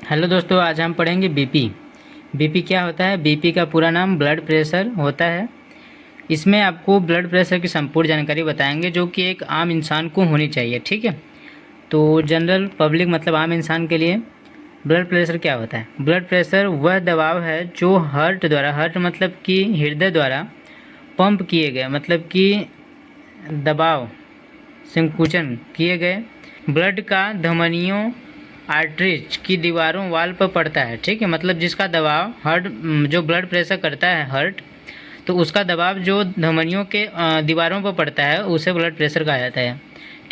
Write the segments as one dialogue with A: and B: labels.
A: Hello दोस्तों, आज हम पढ़ेंगे बीपी। बीपी क्या होता है? बीपी का पूरा नाम ब्लड प्रेशर होता है। इसमें आपको ब्लड प्रेशर की संपूर्ण जानकारी बताएंगे जो कि एक आम इंसान को होनी चाहिए। ठीक है, तो जनरल पब्लिक मतलब आम इंसान के लिए ब्लड प्रेशर क्या होता है? ब्लड प्रेशर वह दबाव है जो हार्ट द्वारा, हार्ट मतलब कि हृदय द्वारा पंप किए गए, मतलब कि दबाव संकुचन किए गए ब्लड का धमनियों, आर्टरीज की दीवारों, वाल पर पड़ता है। ठीक है, मतलब जिसका दबाव हार्ट, जो ब्लड प्रेशर करता है हार्ट, तो उसका दबाव जो धमनियों के दीवारों पर पड़ता है उसे ब्लड प्रेशर कहा जाता है।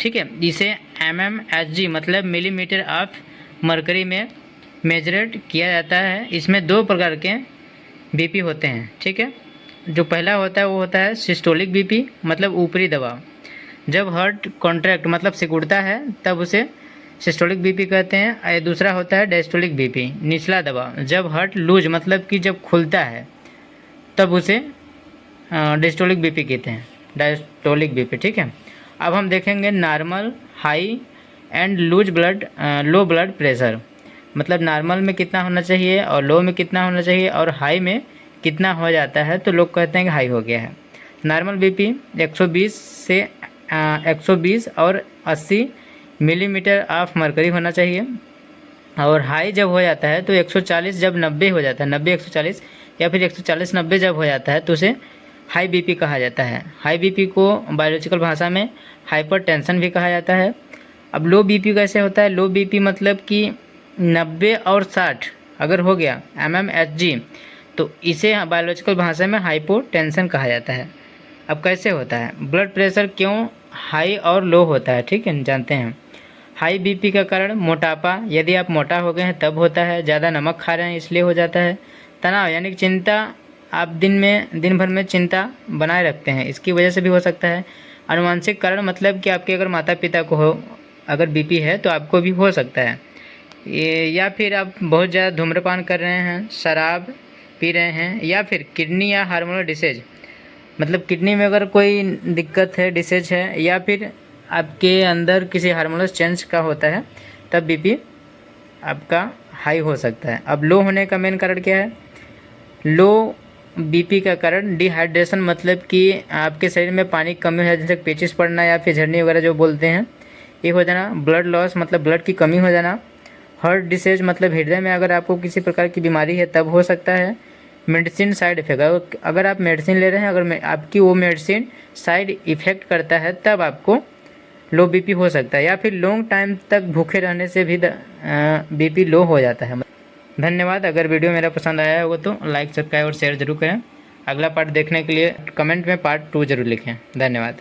A: ठीक है, इसे mmHg मतलब मिलीमीटर ऑफ मरकरी में मेजरेट किया जाता है। इसमें दो प्रकार के बीपी होते हैं। ठीक है, जो पहला होता है वो होता है सिस्टोलिक बीपी, मतलब ऊपरी दबाव। जब हार्ट कॉन्ट्रैक्ट मतलब सिकुड़ता है तब उसे सिस्टोलिक बीपी कहते हैं। दूसरा होता है डायस्टोलिक बीपी, निचला दबाव। जब हार्ट लूज मतलब कि जब खुलता है तब उसे डायस्टोलिक बीपी कहते हैं, डायस्टोलिक बीपी। ठीक है, अब हम देखेंगे normal, high and loose blood, low blood pressure. मतलब नॉर्मल में कितना होना चाहिए और लो में कितना होना चाहिए और हाई में कितना हो जाता है तो लोग कहते हैं कि हाई हो गया है। नॉर्मल बीपी 120 से 120 और 80 मिलीमीटर ऑफ मरकरी होना चाहिए। और हाई जब हो जाता है तो 140, जब 90 हो जाता है, 90 140 या फिर 140 90 जब हो जाता है तो उसे हाई बीपी कहा जाता है। हाई बीपी को बायोलॉजिकल भाषा में हाइपरटेंशन भी कहा जाता है। अब लो बीपी कैसे होता है? लो बीपी मतलब कि 90 और 60 अगर हो गया mmHg तो इसे बायोलॉजिकल भाषा में हाइपोटेंशन कहा जाता है। अब कैसे होता है? ब्लड प्रेशर क्यों हाई और लो होता है? ठीक है, जानते हैं। हाई बीपी का कारण मोटापा, यदि आप मोटा हो गए हैं तब होता है। ज़्यादा नमक खा रहे हैं इसलिए हो जाता है। तनाव यानी कि चिंता, आप दिन भर में चिंता बनाए रखते हैं, इसकी वजह से भी हो सकता है। आनुवंशिक कारण मतलब कि आपके अगर माता पिता को हो, अगर बीपी है तो आपको भी हो सकता है। या फिर आप बहुत ज़्यादा धूम्रपान कर रहे हैं, शराब पी रहे हैं, या फिर किडनी या हार्मोनल डिसीज, मतलब किडनी में अगर कोई दिक्कत है, डिसीज है, या फिर आपके अंदर किसी हार्मोनल चेंज का होता है तब बीपी आपका हाई हो सकता है। अब लो होने का मेन कारण क्या है? लो बीपी का कारण डिहाइड्रेशन, मतलब कि आपके शरीर में पानी की कमी हो जाए, जैसे पेचिश पड़ना या फिर झड़नी वगैरह जो बोलते हैं, ये हो जाना। ब्लड लॉस मतलब ब्लड की कमी हो जाना। हार्ट डिसीज मतलब हृदय में अगर आपको किसी प्रकार की बीमारी है तब हो सकता है। मेडिसिन साइड इफेक्ट, अगर आप मेडिसिन ले रहे हैं, अगर आपकी वो मेडिसिन साइड इफ़ेक्ट करता है तब आपको लो बीपी हो सकता है। या फिर लॉन्ग टाइम तक भूखे रहने से भी बीपी लो हो जाता है। धन्यवाद। अगर वीडियो मेरा पसंद आया होगा तो लाइक, सब्सक्राइब और शेयर जरूर करें। अगला पार्ट देखने के लिए कमेंट में पार्ट 2 जरूर लिखें। धन्यवाद।